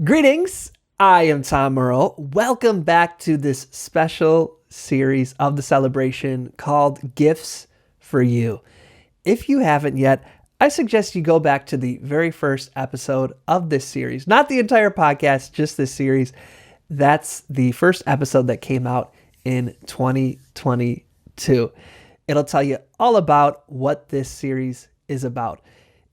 Greetings, I am Tom Merle. Welcome back to this special series of the celebration called Gifts for You. If you haven't yet, I suggest you go back to the very first episode of this series. Not the entire podcast, just this series. That's the first episode that came out in 2022. It'll tell you all about what this series is about.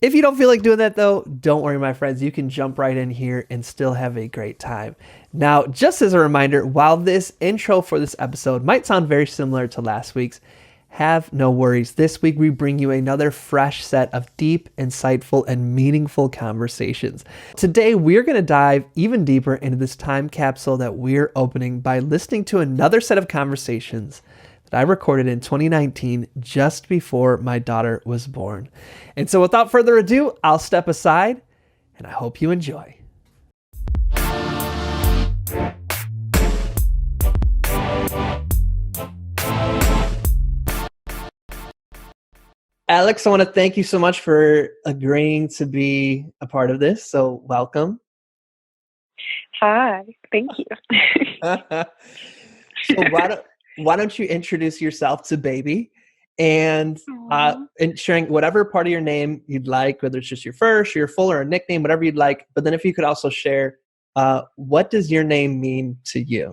If you don't feel like doing that though, don't worry, my friends. You can jump right in here and still have a great time. Now, just as a reminder, while this intro for this episode might sound very similar to last week's, have no worries. This week we bring you another fresh set of deep, insightful, and meaningful conversations. Today we're going to dive even deeper into this time capsule that we're opening by listening to another set of conversations that I recorded in 2019 just before my daughter was born. And so without further ado, I'll step aside and I hope you enjoy. Alex, I want to thank you so much for agreeing to be a part of this. So welcome. Hi, thank you. So why don't you introduce yourself to baby and sharing whatever part of your name you'd like, whether it's just your first, your full, or a nickname, whatever you'd like. But then if you could also share, what does your name mean to you?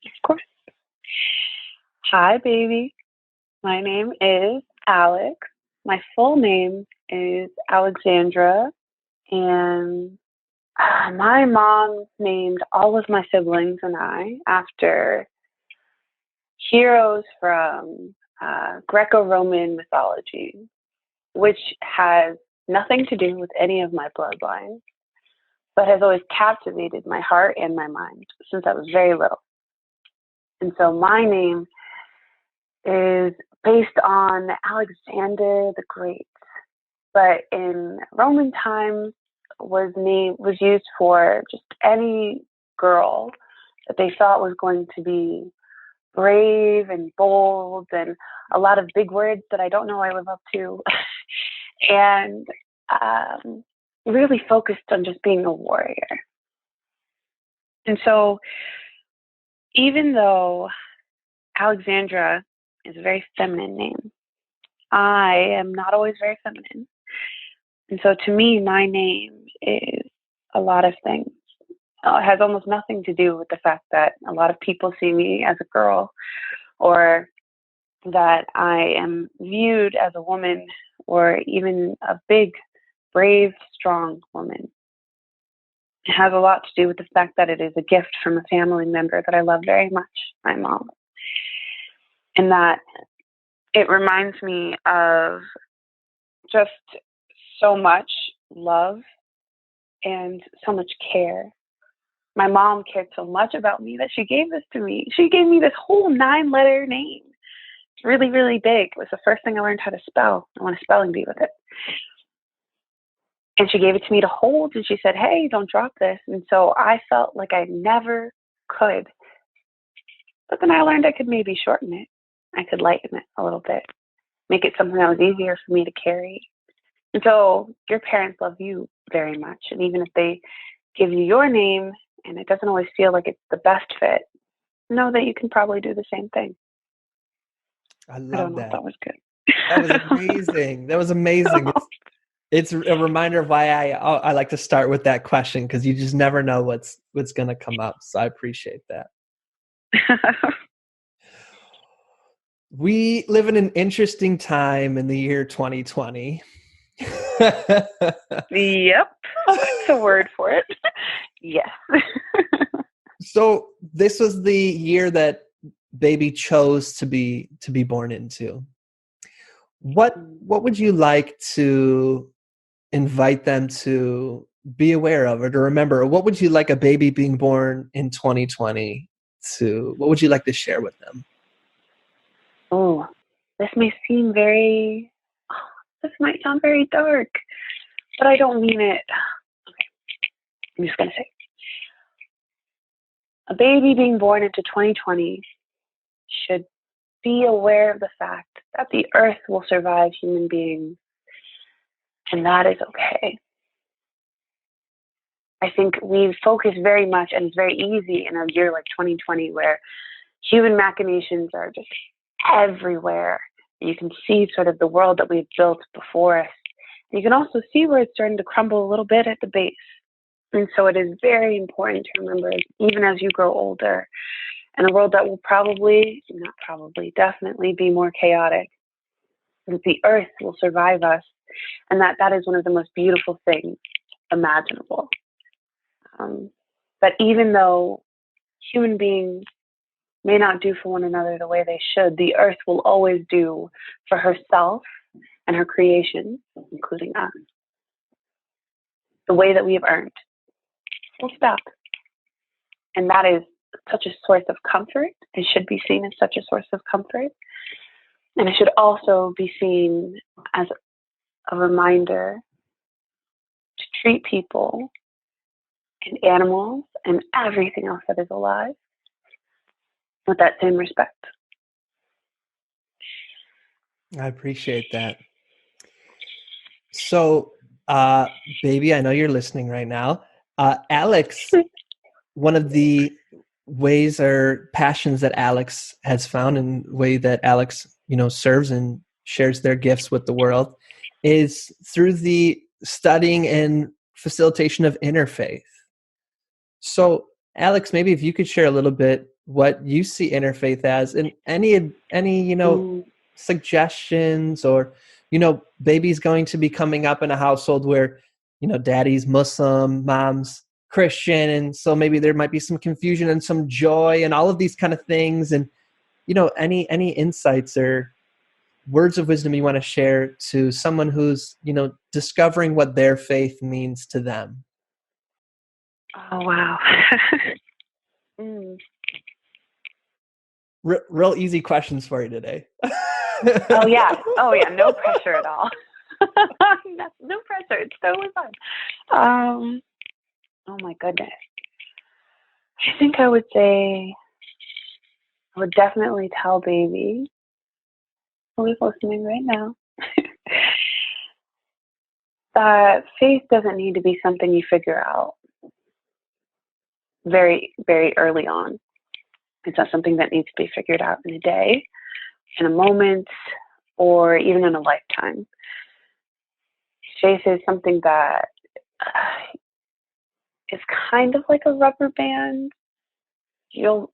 Of course. Hi, baby. My name is Alex. My full name is Alexandra, and my mom named all of my siblings and I after heroes from Greco-Roman mythology, which has nothing to do with any of my bloodlines, but has always captivated my heart and my mind since I was very little. And so my name is based on Alexander the Great, but in Roman times was used for just any girl that they thought was going to be brave and bold and a lot of big words that I don't know I live up to, and really focused on just being a warrior. And so even though Alexandra is a very feminine name, I am not always very feminine. And so to me, my name is a lot of things. It has almost nothing to do with the fact that a lot of people see me as a girl or that I am viewed as a woman or even a big, brave, strong woman. It has a lot to do with the fact that it is a gift from a family member that I love very much, my mom. And that it reminds me of just so much love and so much care. My mom cared so much about me that she gave this to me. She gave me this whole 9-letter name. It's really, really big. It was the first thing I learned how to spell. I won a spelling bee with it. And she gave it to me to hold, and she said, hey, don't drop this. And so I felt like I never could. But then I learned I could maybe shorten it. I could lighten it a little bit, make it something that was easier for me to carry. And so your parents love you very much. And even if they give you your name and it doesn't always feel like it's the best fit, know that you can probably do the same thing. I don't love know that. If that was good. That was amazing. That was amazing. It's a reminder of why I like to start with that question, because you just never know what's going to come up. So I appreciate that. We live in an interesting time in the year 2020. Yep, that's a word for it. Yes. So this was the year that baby chose to be born into. What would you like to invite them to be aware of or to remember? What would you like a baby being born in 2020 to? What would you like to share with them? Oh, this might sound very dark, but I don't mean it. Okay, I'm just going to say, a baby being born into 2020 should be aware of the fact that the earth will survive human beings, and that is okay. I think we focus very much, and it's very easy in a year like 2020 where human machinations are just everywhere. You can see sort of the world that we've built before us. You can also see where it's starting to crumble a little bit at the base. And so it is very important to remember, even as you grow older, in a world that will definitely be more chaotic, that the earth will survive us, and that is one of the most beautiful things imaginable. But even though human beings may not do for one another the way they should, the earth will always do for herself and her creation, including us, the way that we have earned. Full stop. And that is such a source of comfort. It should be seen as such a source of comfort. And it should also be seen as a reminder to treat people and animals and everything else that is alive with that same respect. I appreciate that. So, baby, I know you're listening right now. Alex, one of the ways or passions that Alex has found, and way that Alex, serves and shares their gifts with the world, is through the studying and facilitation of interfaith. So, Alex, maybe if you could share a little bit what you see interfaith as, and any suggestions, or baby's going to be coming up in a household where daddy's Muslim, mom's Christian, and so maybe there might be some confusion and some joy and all of these kind of things, and any insights or words of wisdom you want to share to someone who's discovering what their faith means to them. Oh wow. Real easy questions for you today. Oh yeah, no pressure at all. No pressure, it's totally fun. Oh my goodness. I think I would definitely tell baby, who's listening right now, that faith doesn't need to be something you figure out very, very early on. It's not something that needs to be figured out in a day, in a moment, or even in a lifetime. Faith is something that is kind of like a rubber band. You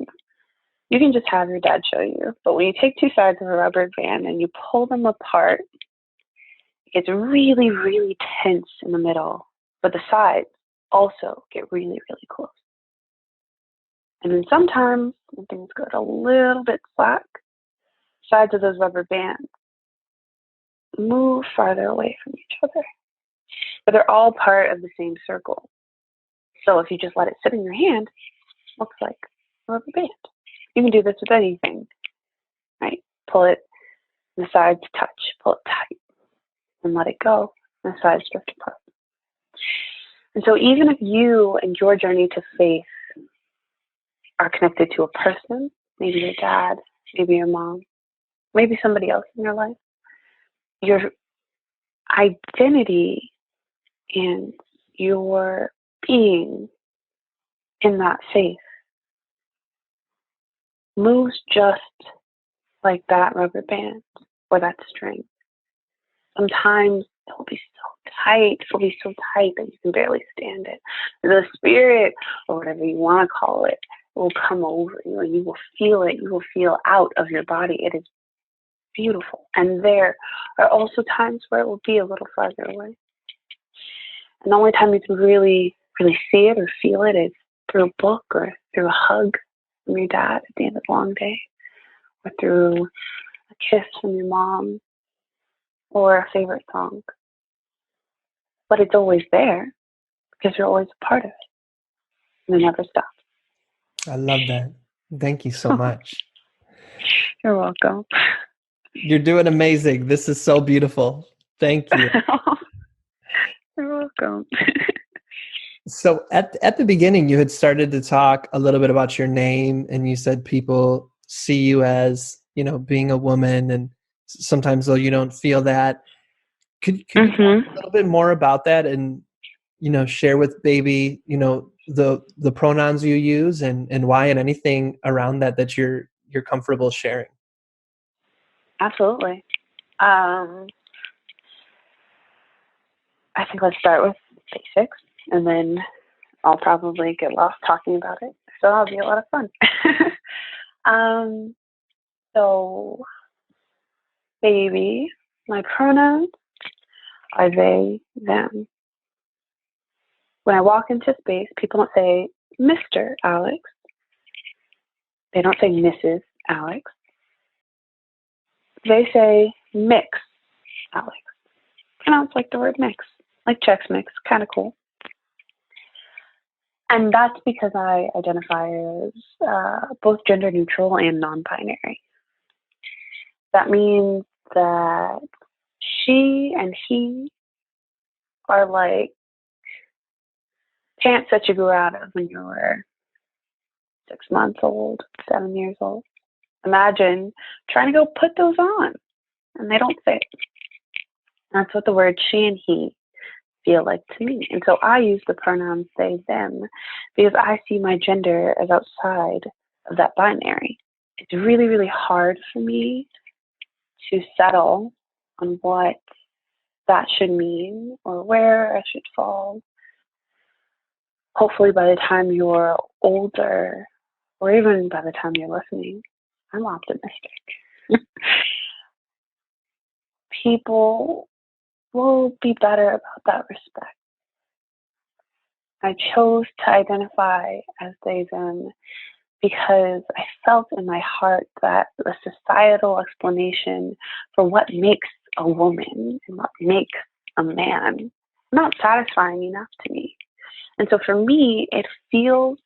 can just have your dad show you, but when you take two sides of a rubber band and you pull them apart, it's really, really tense in the middle, but the sides also get really, really close. And then sometimes when things go a little bit slack, sides of those rubber bands move farther away from each other. But they're all part of the same circle. So if you just let it sit in your hand, it looks like a rubber band. You can do this with anything, right? Pull it, and the sides touch, pull it tight, and let it go, and the sides drift apart. And so even if you and your journey to faith are connected to a person, maybe your dad, maybe your mom, maybe somebody else in your life, your identity and your being in that faith moves just like that rubber band or that string. Sometimes it will be so tight that you can barely stand it. The spirit, or whatever you want to call it, will come over you and you will feel it. You will feel out of your body. It is beautiful. And there are also times where it will be a little farther away. And the only time you can really, really see it or feel it is through a book or through a hug from your dad at the end of a long day, or through a kiss from your mom, or a favorite song. But it's always there because you're always a part of it. And it never stops. I love that. Thank you so much. You're welcome. You're doing amazing. This is so beautiful. Thank you. You're welcome. So at the beginning, you had started to talk a little bit about your name, and you said people see you as, being a woman, and sometimes though you don't feel that. Could you talk a little bit more about that, and share with baby, the pronouns you use and why, and anything around that you're comfortable sharing. Absolutely. I think let's start with basics, and then I'll probably get lost talking about it. So that'll be a lot of fun. So, baby, my pronouns are they, them. When I walk into space, people don't say Mr. Alex. They don't say Mrs. Alex. They say Mix Alex. Pronounced like the word mix, like Chex Mix, kind of cool. And that's because I identify as both gender neutral and non-binary. That means that she and he are like pants that you grew out of when you were 6 months old, 7 years old. Imagine trying to go put those on, and they don't fit. That's what the word she and he feel like to me. And so I use the pronouns they, them, because I see my gender as outside of that binary. It's really, really hard for me to settle on what that should mean or where I should fall. Hopefully by the time you're older, or even by the time you're listening, I'm optimistic. People will be better about that respect. I chose to identify as they, them, because I felt in my heart that the societal explanation for what makes a woman and what makes a man not satisfying enough to me. And so for me, it feels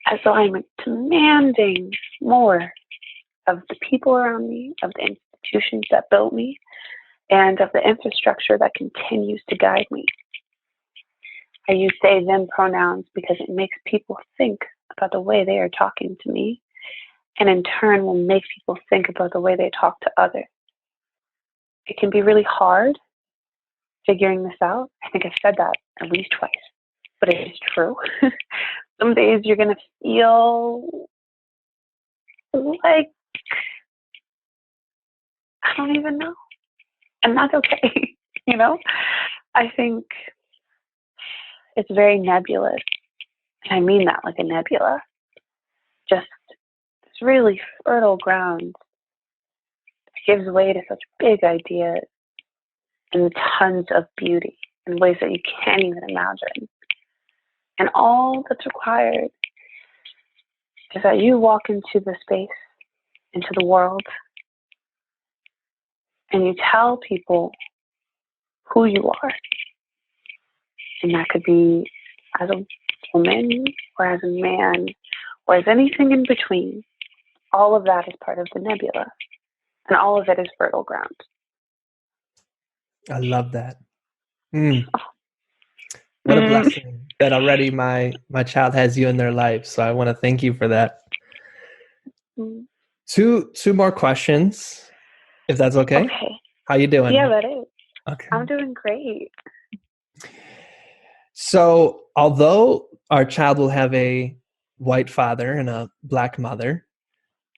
as though I'm demanding more of the people around me, of the institutions that built me, and of the infrastructure that continues to guide me. I use they, them pronouns because it makes people think about the way they are talking to me, and in turn will make people think about the way they talk to others. It can be really hard figuring this out. I think I've said that at least twice, but it is true. Some days you're going to feel like, I don't even know. And that's okay. I think it's very nebulous. And I mean that like a nebula. Just this really fertile ground that gives way to such big ideas and tons of beauty in ways that you can't even imagine. And all that's required is that you walk into the space, into the world, and you tell people who you are. And that could be as a woman or as a man or as anything in between. All of that is part of the nebula. And all of it is fertile ground. I love that. What a blessing that already my child has you in their life. So I want to thank you for that. Two more questions, if that's okay. Okay. How you doing? Yeah, that is. Okay. I'm doing great. So although our child will have a white father and a black mother,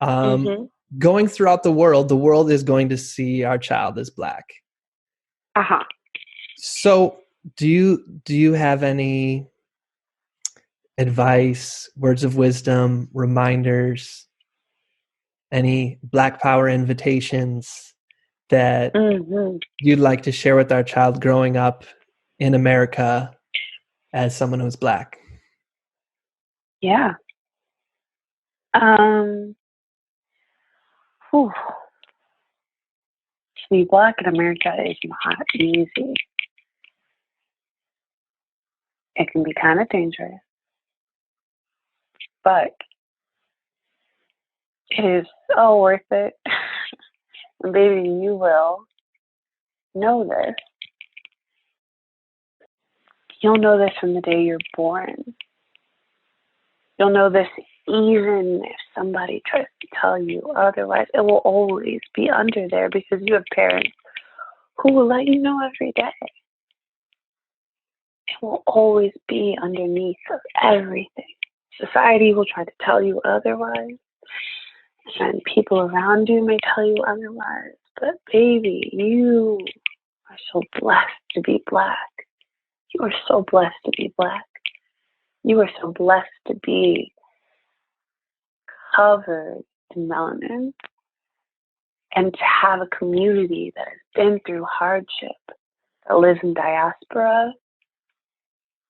going throughout the world is going to see our child as black. Uh-huh. So do you have any advice, words of wisdom, reminders, any Black Power invitations that you'd like to share with our child growing up in America as someone who's Black? Yeah. To be Black in America is not easy. It can be kind of dangerous. But it is so worth it. And baby, you will know this. You'll know this from the day you're born. You'll know this even if somebody tries to tell you otherwise. It will always be under there because you have parents who will let you know every day. It will always be underneath of everything. Society will try to tell you otherwise, and people around you may tell you otherwise. But baby, you are so blessed to be Black. You are so blessed to be Black. You are so blessed to be covered in melanin and to have a community that has been through hardship, that lives in diaspora,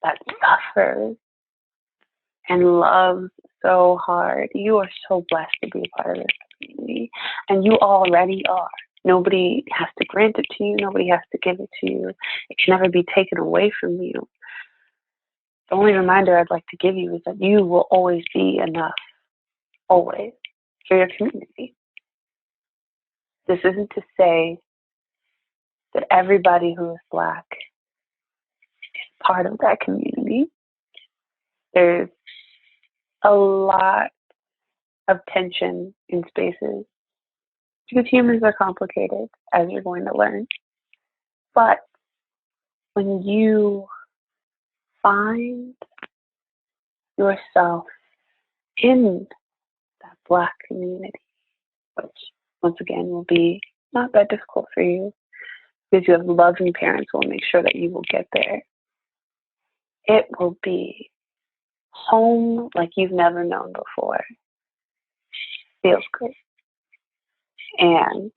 that suffers and loves so hard. You are so blessed to be a part of this community, and you already are. Nobody has to grant it to you. Nobody has to give it to you. It can never be taken away from you. The only reminder I'd like to give you is that you will always be enough, always, for your community. This isn't to say that everybody who is Black is part of that community. There's a lot of tension in spaces because humans are complicated, as you're going to learn. But when you find yourself in that Black community, which once again will be not that difficult for you because you have loving parents who will make sure that you will get there, it will be home like you've never known before. Feels good. And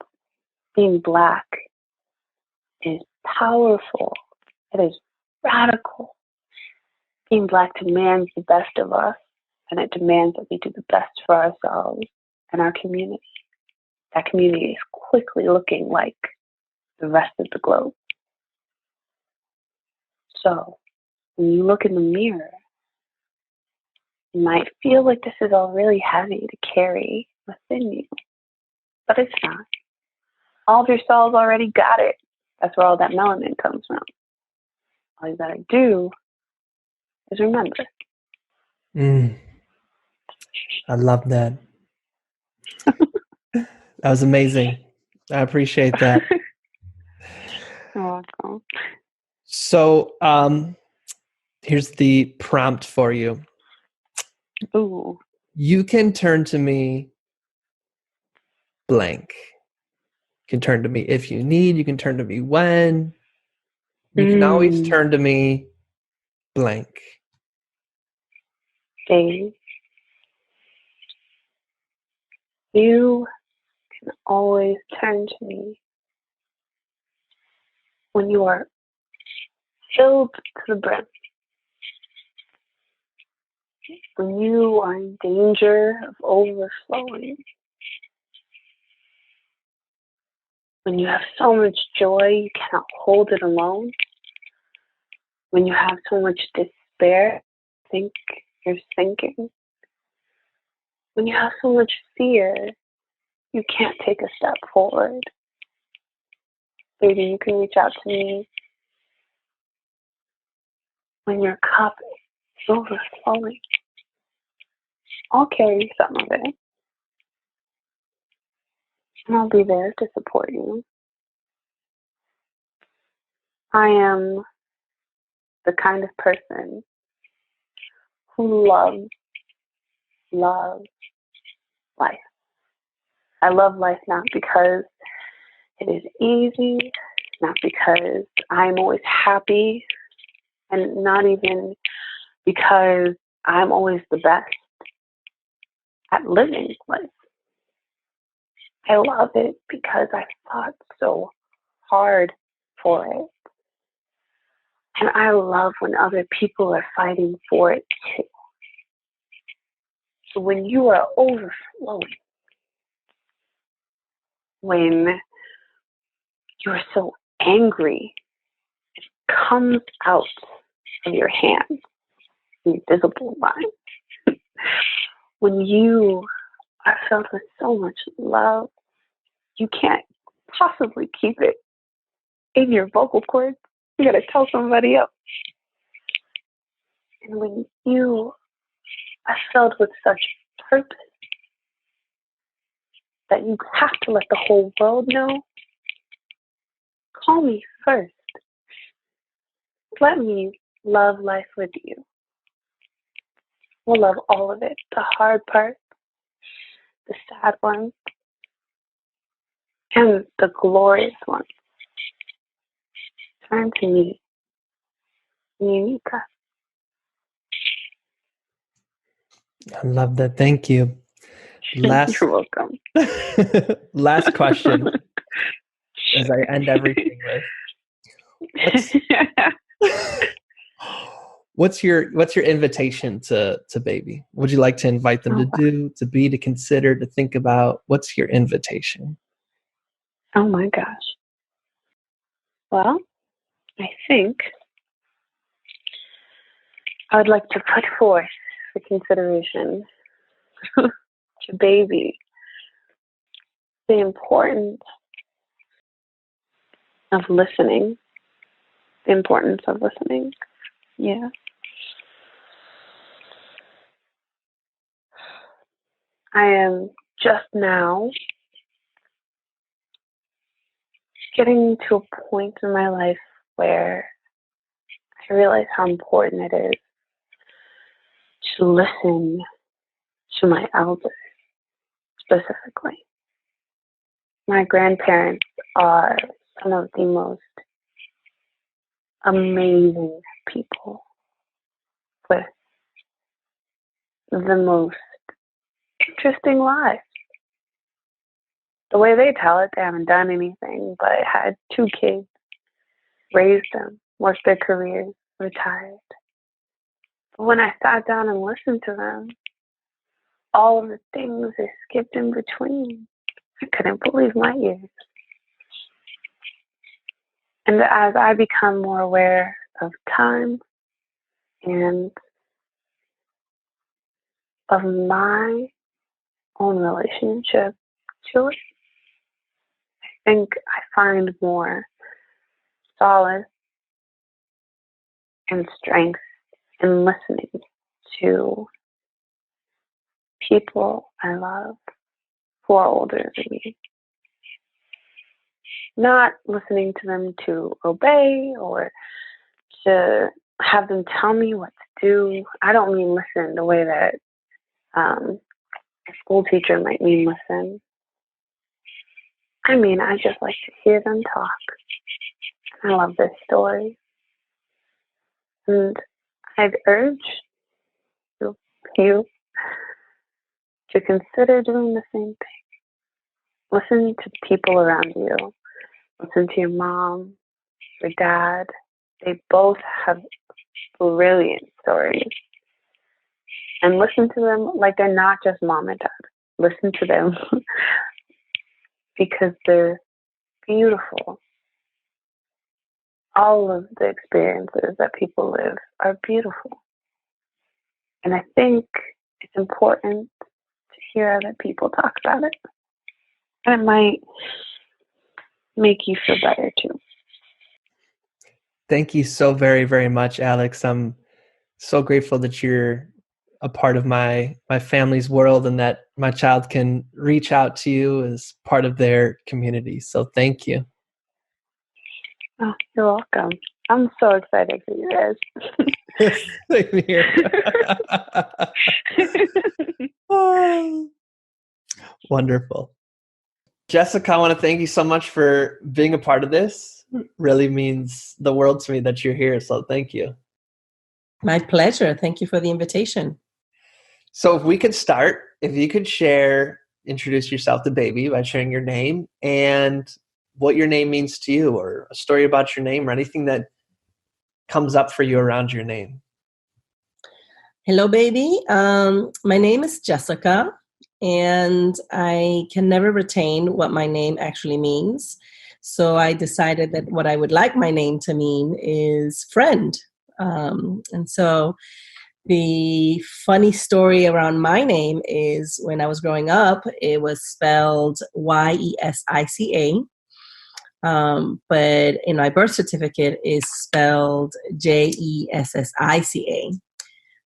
being Black is powerful. It is radical. Being Black demands the best of us, and it demands that we do the best for ourselves and our community. That community is quickly looking like the rest of the globe. So when you look in the mirror, you might feel like this is all really heavy to carry within you, but it's not. All of your cells already got it. That's where all that melanin comes from. All you gotta do is remember. I love that. That was amazing. I appreciate that. You're welcome. So, here's the prompt for you. Ooh. You can turn to me blank. You can turn to me if you need. You can turn to me when. You can always turn to me blank. Dave, you can always turn to me when you are filled to the brim, when you are in danger of overflowing, when you have so much joy you cannot hold it alone, when you have so much despair, think you're sinking, when you have so much fear you can't take a step forward. Baby, you can reach out to me when your cup is overflowing. I'll carry some of it, and I'll be there to support you. I am the kind of person who loves life. I love life not because it is easy, not because I'm always happy, and not even because I'm always the best at living life. I love it because I fought so hard for it. And I love when other people are fighting for it too. So when you are overflowing, when you are so angry, it comes out of your hands, the invisible line. When you are filled with so much love, you can't possibly keep it in your vocal cords. You gotta tell somebody else. And when you are filled with such purpose that you have to let the whole world know, call me first. Let me love life with you. We'll love all of it, the hard parts, the sad ones, and the glorious ones. Turn to me, Nika. I love that. Thank you. You're welcome. Last question, as I end everything with. What's your invitation to baby? What would you like to invite them to do, to be, to consider, to think about? What's your invitation? Oh my gosh. Well, I think I would like to put forth for consideration to baby the importance of listening. The importance of listening. Yeah. I am just now getting to a point in my life where I realize how important it is to listen to my elders, specifically. My grandparents are some of the most amazing people with the most interesting lives. The way they tell it, they haven't done anything but had 2 kids, raised them, worked their careers, retired. But when I sat down and listened to them, all of the things they skipped in between, I couldn't believe my ears. And as I become more aware of time and of my own relationship to it, I think I find more solace and strength in listening to people I love who are older than me. Not listening to them to obey or to have them tell me what to do. I don't mean listen the way that a school teacher might mean listen. I mean, I just like to hear them talk. I love their stories. And I'd urge you to consider doing the same thing. Listen to people around you. Listen to your mom, your dad. They both have brilliant stories. And listen to them like they're not just mom and dad. Listen to them because they're beautiful. All of the experiences that people live are beautiful. And I think it's important to hear other people talk about it. And it might make you feel better too. Thank you so very, very much, Alex. I'm so grateful that you're a part of my family's world and that my child can reach out to you as part of their community. So thank you. Oh, you're welcome. I'm so excited for you guys. Same here. Oh, wonderful. Jessica, I want to thank you so much for being a part of this. It really means the world to me that you're here. So thank you. My pleasure. Thank you for the invitation. So if we could start, if you could introduce yourself to baby by sharing your name and what your name means to you, or a story about your name, or anything that comes up for you around your name. Hello, baby. My name is Jessica, and I can never retain what my name actually means. So I decided that what I would like my name to mean is friend. And so the funny story around my name is when I was growing up, it was spelled Yesica. But in my birth certificate is spelled Jessica.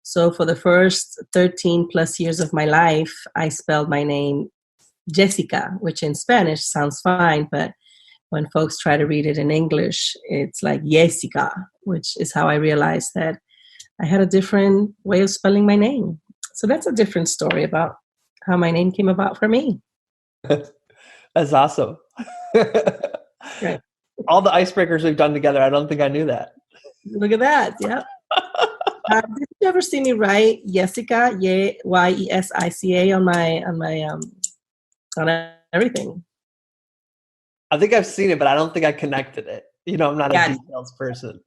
So for the first 13 plus years of my life, I spelled my name Jessica, which in Spanish sounds fine, but when folks try to read it in English, it's like Jessica, which is how I realized that I had a different way of spelling my name. So that's a different story about how my name came about for me. That's awesome. Right. All the icebreakers we've done together, I don't think I knew that. Look at that. Yeah. Did you ever see me write Jessica, Yesica on everything? I think I've seen it, but I don't think I connected it. You know, I'm not a details person.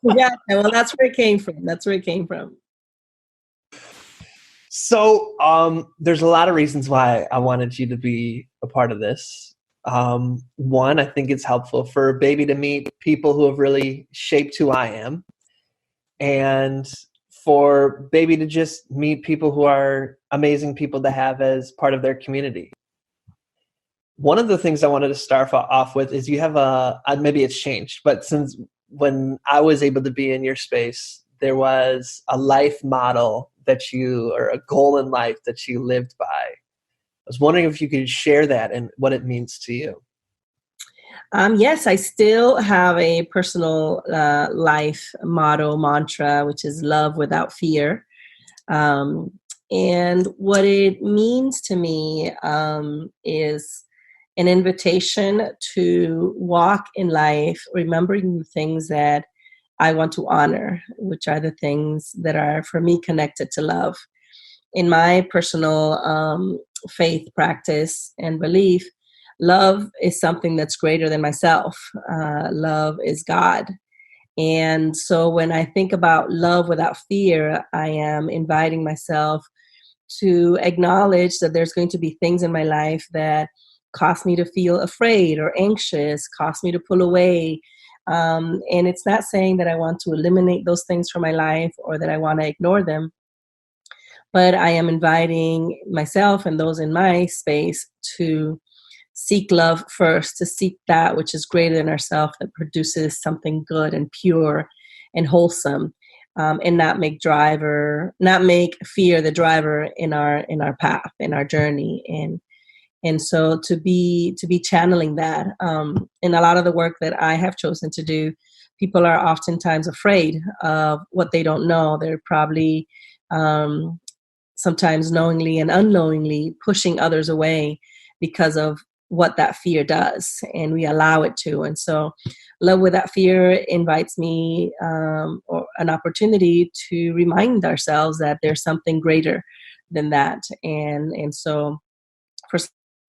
Yeah, well, that's where it came from. So there's a lot of reasons why I wanted you to be a part of this. One, I think it's helpful for baby to meet people who have really shaped who I am, and for baby to just meet people who are amazing people to have as part of their community. One of the things I wanted to start off with is you have maybe it's changed, but since when I was able to be in your space, there was a life model or a goal in life that you lived by. I was wondering if you could share that and what it means to you. Yes, I still have a personal life motto, mantra, which is love without fear. And what it means to me is an invitation to walk in life, remembering the things that I want to honor, which are the things that are, for me, connected to love. In my personal faith practice and belief, love is something that's greater than myself. Love is God. And so when I think about love without fear, I am inviting myself to acknowledge that there's going to be things in my life that cause me to feel afraid or anxious, cause me to pull away. And it's not saying that I want to eliminate those things from my life or that I want to ignore them, but I am inviting myself and those in my space to seek love first, to seek that which is greater than ourselves, that produces something good and pure and wholesome, and not make fear the driver in our path, in our journey. And so to be channeling that, in a lot of the work that I have chosen to do, people are oftentimes afraid of what they don't know. They're probably sometimes knowingly and unknowingly pushing others away because of what that fear does, and we allow it to. And so love without fear invites me or an opportunity to remind ourselves that there's something greater than that. And so for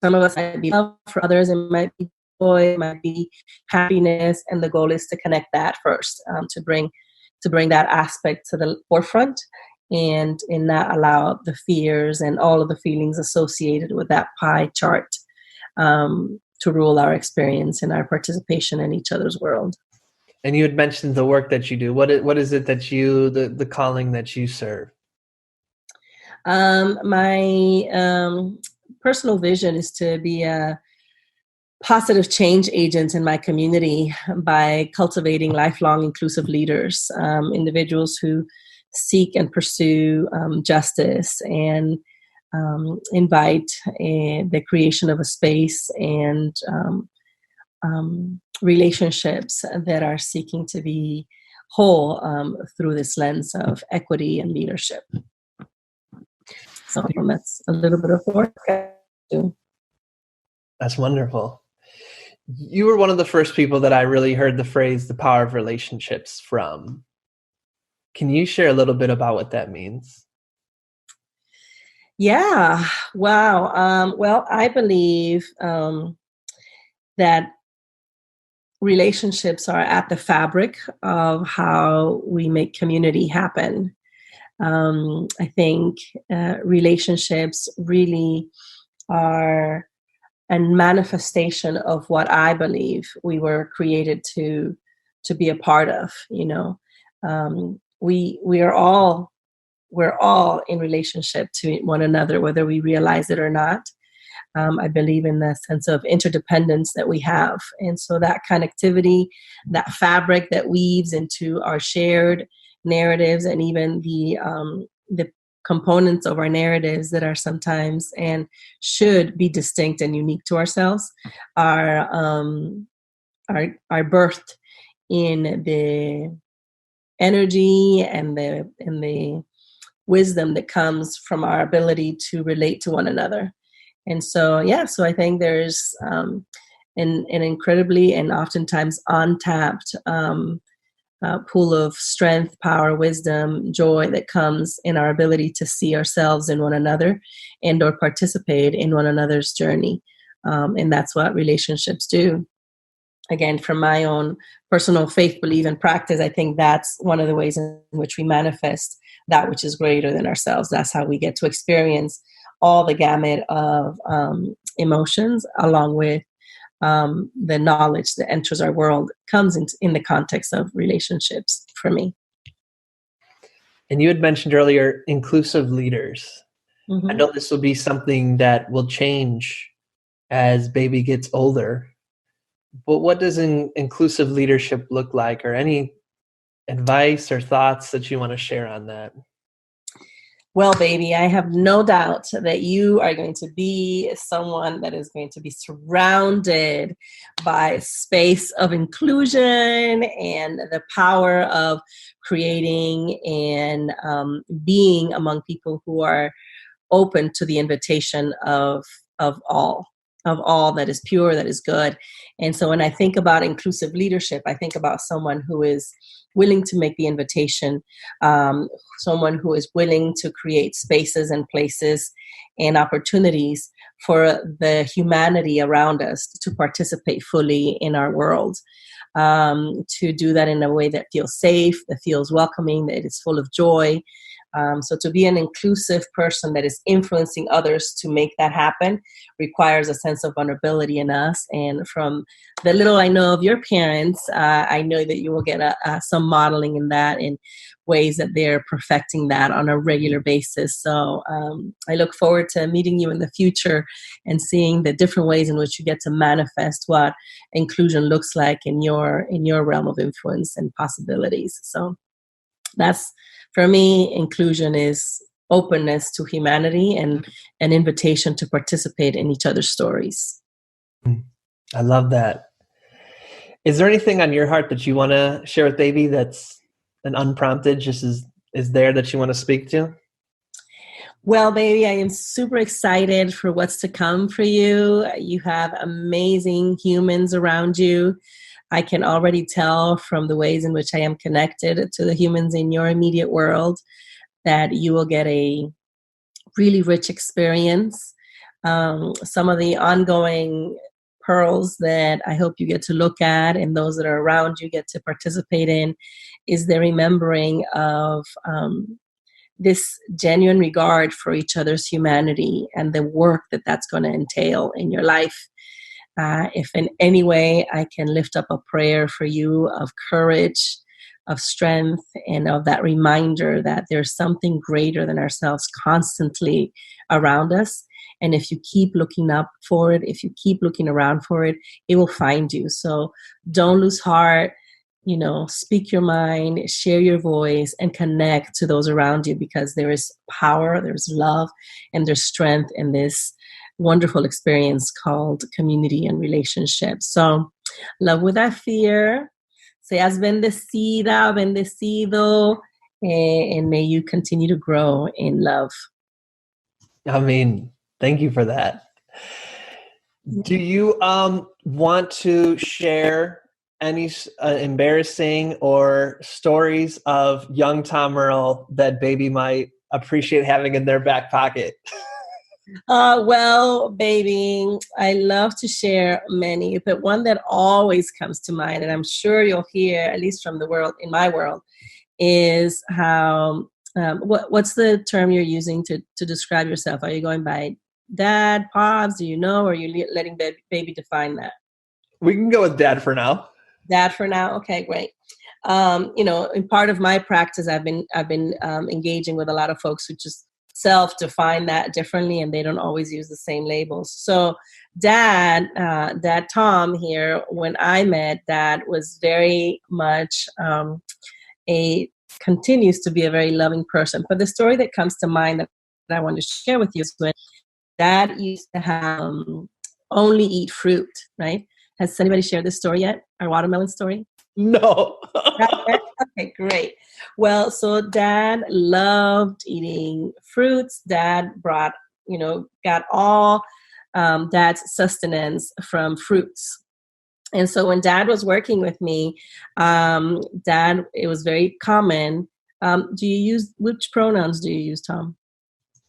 some of us, it might be love. For others, it might be joy, it might be happiness. And the goal is to connect that first, to bring that aspect to the forefront, and not allow the fears and all of the feelings associated with that pie chart to rule our experience and our participation in each other's world. And you had mentioned the work that you do. What is it that the calling that you serve? My personal vision is to be a positive change agent in my community by cultivating lifelong inclusive leaders, individuals who seek and pursue justice and invite the creation of a space and relationships that are seeking to be whole through this lens of equity and leadership. So that's a little bit of work I do. That's wonderful. You were one of the first people that I really heard the phrase "the power of relationships" from. Can you share a little bit about what that means? Yeah. Wow. Well, I believe that relationships are at the fabric of how we make community happen. I think relationships really are a manifestation of what I believe we were created to be a part of. You know, we're all in relationship to one another, whether we realize it or not. I believe in the sense of interdependence that we have. And so that connectivity, that fabric that weaves into our shared narratives and even the components of our narratives that are sometimes and should be distinct and unique to ourselves are birthed in the energy and the wisdom that comes from our ability to relate to one another. And so, so I think there's an incredibly and oftentimes untapped pool of strength, power, wisdom, joy that comes in our ability to see ourselves in one another and or participate in one another's journey. And that's what relationships do. Again, from my own personal faith, belief, and practice, I think that's one of the ways in which we manifest that which is greater than ourselves. That's how we get to experience all the gamut of emotions, along with the knowledge that enters our world, comes in the context of relationships for me. And you had mentioned earlier inclusive leaders. Mm-hmm. I know this will be something that will change as baby gets older. But what does inclusive leadership look like, or any advice or thoughts that you want to share on that? Well, baby, I have no doubt that you are going to be someone that is going to be surrounded by space of inclusion and the power of creating and being among people who are open to the invitation of all that is pure, that is good. And so when I think about inclusive leadership, I think about someone who is willing to make the invitation, someone who is willing to create spaces and places and opportunities for the humanity around us to participate fully in our world, to do that in a way that feels safe, that feels welcoming, that is full of joy. So to be an inclusive person that is influencing others to make that happen requires a sense of vulnerability in us. And from the little I know of your parents, I know that you will get some modeling in that in ways that they're perfecting that on a regular basis. So I look forward to meeting you in the future and seeing the different ways in which you get to manifest what inclusion looks like in your realm of influence and possibilities. So that's, for me, inclusion is openness to humanity and an invitation to participate in each other's stories. I love that. Is there anything on your heart that you want to share with baby that's an unprompted, just is there that you want to speak to? Well, baby, I am super excited for what's to come for you. You have amazing humans around you. I can already tell from the ways in which I am connected to the humans in your immediate world that you will get a really rich experience. Some of the ongoing pearls that I hope you get to look at and those that are around you get to participate in is the remembering of this genuine regard for each other's humanity and the work that that's going to entail in your life. If in any way I can lift up a prayer for you of courage, of strength, and of that reminder that there's something greater than ourselves constantly around us. And if you keep looking up for it, if you keep looking around for it, it will find you. So don't lose heart, speak your mind, share your voice, and connect to those around you, because there is power, there's love, and there's strength in this wonderful experience called community and relationships. So love without fear. Seas bendecida, bendecido, and may you continue to grow in love. I mean, thank you for that. Do you want to share any embarrassing or stories of young Tom Earl that baby might appreciate having in their back pocket? Well, baby, I love to share many, but one that always comes to mind, and I'm sure you'll hear, at least from the world, in my world, is how, what's the term you're using to describe yourself? Are you going by dad, pops, do you know, or are you letting baby define that? We can go with dad for now. Dad for now? Okay, great. In part of my practice, I've been engaging with a lot of folks who just self-define that differently, and they don't always use the same labels. So dad Tom here, when I met, dad was very much a continues to be a very loving person. But the story that comes to mind that I want to share with you is when Dad used to have only eat fruit, right? Has anybody shared this story yet? Our watermelon story? No. Okay, great. Well, so Dad loved eating fruits. Dad got all Dad's sustenance from fruits. And so when Dad was working with me, it was very common. Which pronouns do you use, Tom?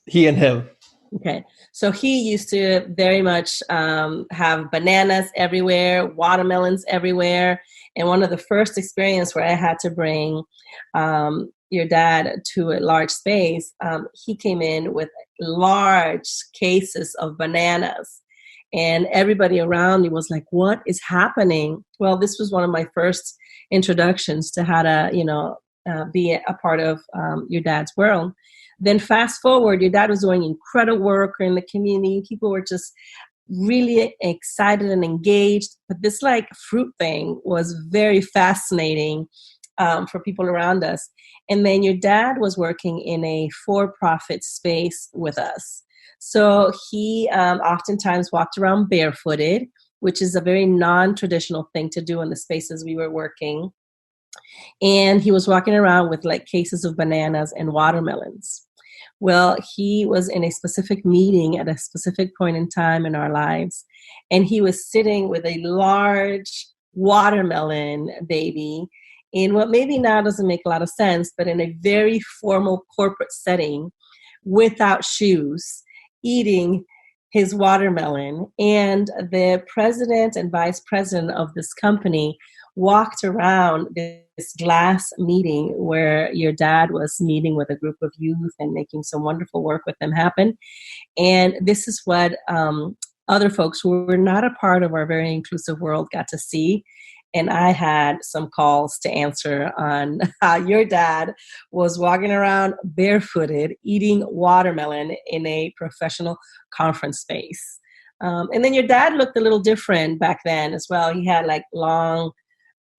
He and him. Okay. So he used to very much have bananas everywhere, watermelons everywhere. And one of the first experience where I had to bring your dad to a large space, he came in with large cases of bananas. And everybody around me was like, what is happening? Well, this was one of my first introductions to how to, be a part of your dad's world. Then fast forward, your dad was doing incredible work in the community. People were just really excited and engaged. But this fruit thing was very fascinating for people around us. And then your dad was working in a for-profit space with us. So he oftentimes walked around barefooted, which is a very non-traditional thing to do in the spaces we were working. And he was walking around with cases of bananas and watermelons. Well, he was in a specific meeting at a specific point in time in our lives, and he was sitting with a large watermelon baby in what maybe now doesn't make a lot of sense, but in a very formal corporate setting without shoes, eating his watermelon. And the president and vice president of this company walked around this glass meeting where your dad was meeting with a group of youth and making some wonderful work with them happen. And this is what other folks who were not a part of our very inclusive world got to see. And I had some calls to answer on how your dad was walking around barefooted, eating watermelon in a professional conference space. And then your dad looked a little different back then as well. He had long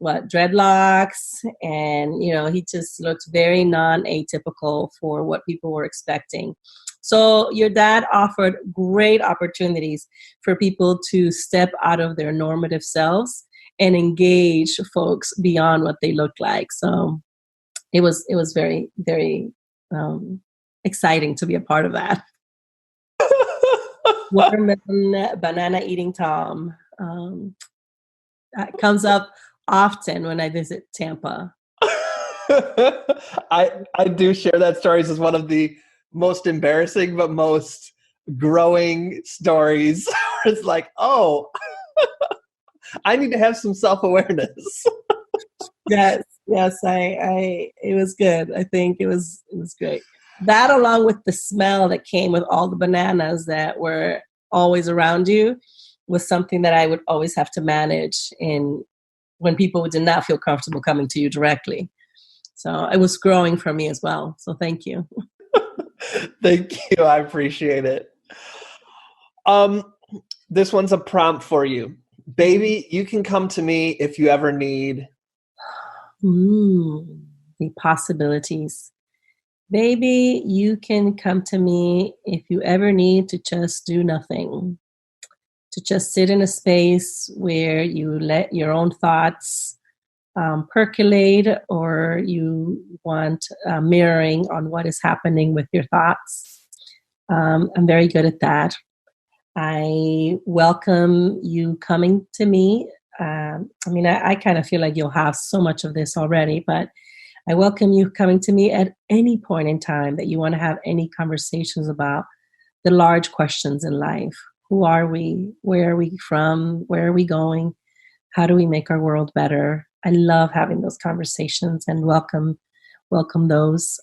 dreadlocks, and he just looked very non-atypical for what people were expecting. So your dad offered great opportunities for people to step out of their normative selves and engage folks beyond what they looked like. So it was very, very exciting to be a part of that. Watermelon, banana eating Tom comes up often when I visit Tampa. I do share that stories as one of the most embarrassing but most growing stories. It's oh, I need to have some self-awareness. Yes, it was good. I think it was great. That, along with the smell that came with all the bananas that were always around you, was something that I would always have to manage when people did not feel comfortable coming to you directly. So it was growing for me as well. So thank you. Thank you. I appreciate it. This one's a prompt for you. Baby, you can come to me if you ever need. The possibilities. Baby, you can come to me if you ever need to just do nothing. To just sit in a space where you let your own thoughts percolate, or you want mirroring on what is happening with your thoughts. I'm very good at that. I welcome you coming to me. I kind of feel like you'll have so much of this already, but I welcome you coming to me at any point in time that you want to have any conversations about the large questions in life. Who are we? Where are we from? Where are we going? How do we make our world better? I love having those conversations and welcome those.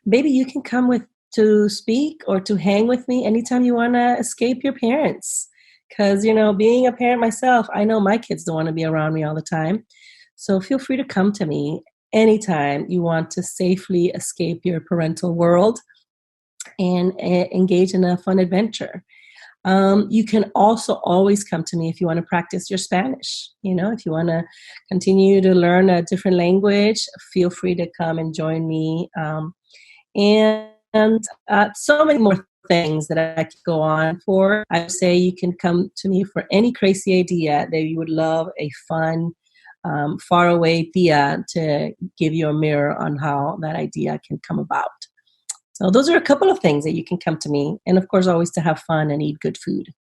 Maybe you can come to speak or to hang with me anytime you want to escape your parents. Because, being a parent myself, I know my kids don't want to be around me all the time. So feel free to come to me anytime you want to safely escape your parental world and engage in a fun adventure. You can also always come to me if you want to practice your Spanish. If you want to continue to learn a different language, feel free to come and join me. And so many more things that I could go on for. I would say you can come to me for any crazy idea that you would love a fun, faraway tia to give you a mirror on how that idea can come about. So those are a couple of things that you can come to me. And of course, always to have fun and eat good food.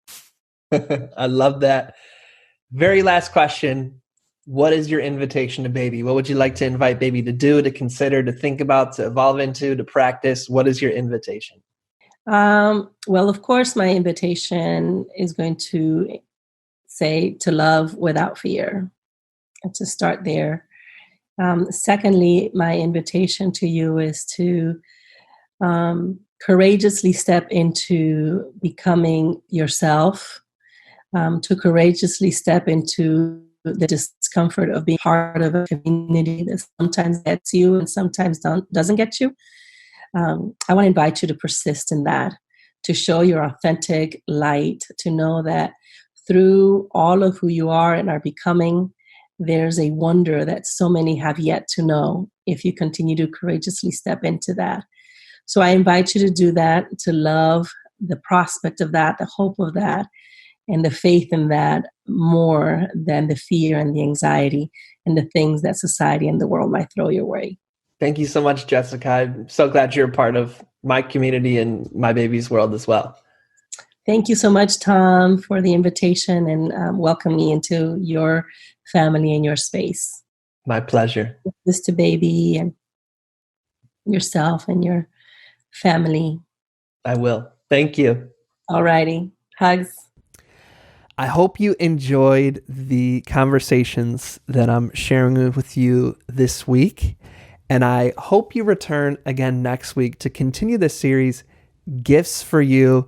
I love that. Very last question. What is your invitation to baby? What would you like to invite baby to do, to consider, to think about, to evolve into, to practice? What is your invitation? Well, of course, my invitation is going to say to love without fear, and to start there. Secondly, my invitation to you is to courageously step into becoming yourself, to courageously step into the discomfort of being part of a community that sometimes gets you and sometimes doesn't get you. I want to invite you to persist in that, to show your authentic light, to know that through all of who you are and are becoming, there's a wonder that so many have yet to know if you continue to courageously step into that. So I invite you to do that, to love the prospect of that, the hope of that, and the faith in that more than the fear and the anxiety and the things that society and the world might throw your way. Thank you so much, Jessica. I'm so glad you're a part of my community and my baby's world as well. Thank you so much, Tom, for the invitation and welcoming me into your family and your space. My pleasure. This to baby and yourself and your family. I will. Thank you. All righty. Hugs. I hope you enjoyed the conversations that I'm sharing with you this week. And I hope you return again next week to continue this series, Gifts for You,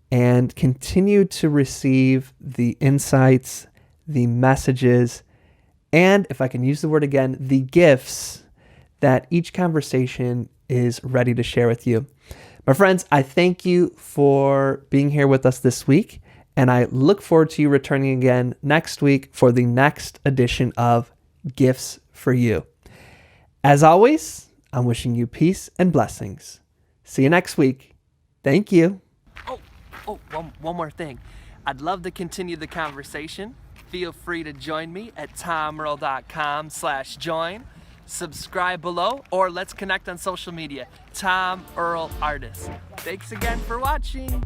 and continue to receive the insights, the messages, and if I can use the word again, the gifts that each conversation is ready to share with you. My friends, I thank you for being here with us this week, and I look forward to you returning again next week for the next edition of Gifts for You. As always, I'm wishing you peace and blessings. See you next week. Thank you. One more thing. I'd love to continue the conversation. Feel free to join me at tomearl.com/join. Subscribe below, or let's connect on social media. Tom Earl Artist. Thanks again for watching.